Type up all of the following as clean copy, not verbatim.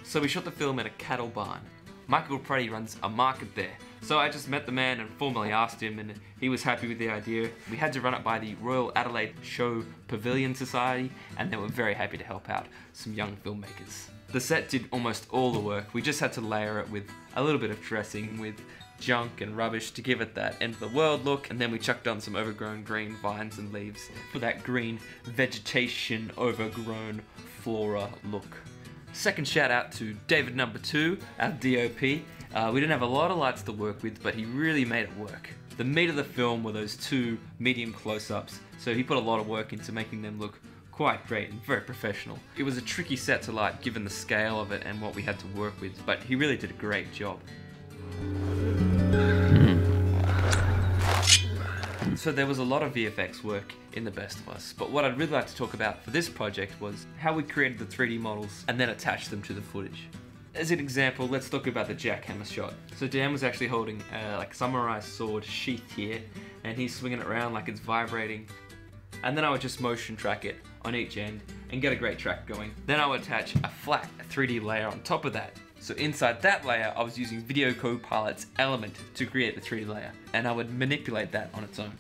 So we shot the film at a cattle barn. Michael Pruddy runs a market there. So I just met the man and formally asked him, and he was happy with the idea. We had to run it by the Royal Adelaide Show Pavilion Society, and they were very happy to help out some young filmmakers. The set did almost all the work. We just had to layer it with a little bit of dressing with junk and rubbish to give it that end of the world look, and then we chucked on some overgrown green vines and leaves for that green vegetation overgrown flora look. Second shout out to David Number 2, our DOP. We didn't have a lot of lights to work with, but he really made it work. The meat of the film were those 2 medium close-ups, so he put a lot of work into making them look quite great and very professional. It was a tricky set to light given the scale of it and what we had to work with, but he really did a great job. So there was a lot of VFX work in The Best of Us, but what I'd really like to talk about for this project was how we created the 3D models and then attached them to the footage. As an example, let's talk about the jackhammer shot. So Dan was actually holding like a samurai sword sheath here, and he's swinging it around like it's vibrating. And then I would just motion track it on each end and get a great track going. Then I would attach a flat 3D layer on top of that. So inside that layer, I was using Video Copilot's Element to create the 3D layer, and I would manipulate that on its own.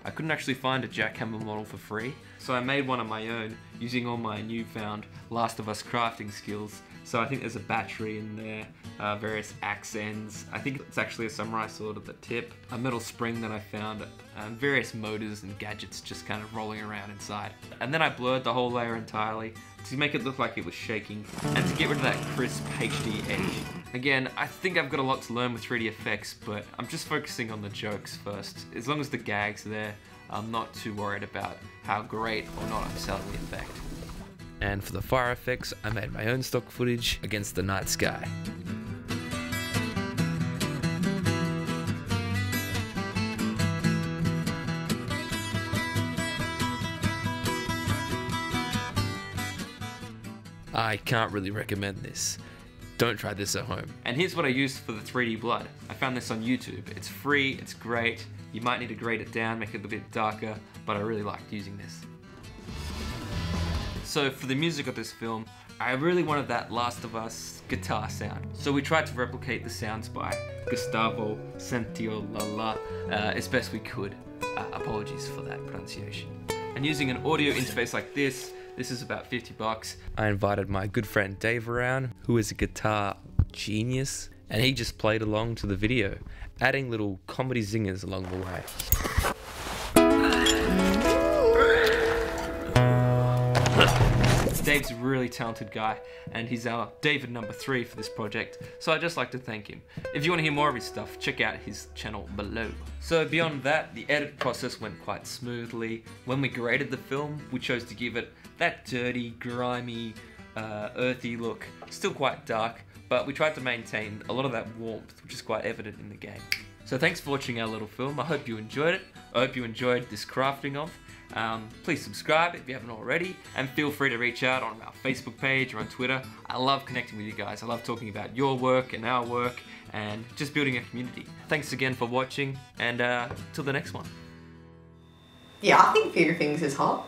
I couldn't actually find a jackhammer model for free, so I made one of my own using all my newfound Last of Us crafting skills. So I think there's a battery in there, various axe ends. I think it's actually a samurai sword at the tip, a metal spring that I found, various motors and gadgets just kind of rolling around inside. And then I blurred the whole layer entirely to make it look like it was shaking and to get rid of that crisp HD edge. Again, I think I've got a lot to learn with 3D effects, but I'm just focusing on the jokes first. As long as the gags are there, I'm not too worried about how great or not I'm selling the effect. And for the fire effects, I made my own stock footage against the night sky. I can't really recommend this. Don't try this at home. And here's what I used for the 3D blood. I found this on YouTube. It's free, it's great. You might need to grade it down, make it a bit darker, but I really liked using this. So for the music of this film, I really wanted that Last of Us guitar sound. So we tried to replicate the sounds by Gustavo Santaolalla as best we could. Apologies for that pronunciation. And using an audio interface like this is about 50 bucks. I invited my good friend Dave around, who is a guitar genius, and he just played along to the video, adding little comedy zingers along the way. Dave's a really talented guy, and he's our David Number 3 for this project, so I'd just like to thank him. If you want to hear more of his stuff, check out his channel below. So beyond that, the edit process went quite smoothly. When we graded the film, we chose to give it that dirty, grimy, earthy look. Still quite dark, but we tried to maintain a lot of that warmth, which is quite evident in the game. So thanks for watching our little film. I hope you enjoyed it. I hope you enjoyed this crafting of. Please subscribe if you haven't already, and feel free to reach out on our Facebook page or on Twitter. I love connecting with you guys. I love talking about your work and our work and just building a community. Thanks again for watching, and till the next one. Yeah, I think Fear of Things is hot.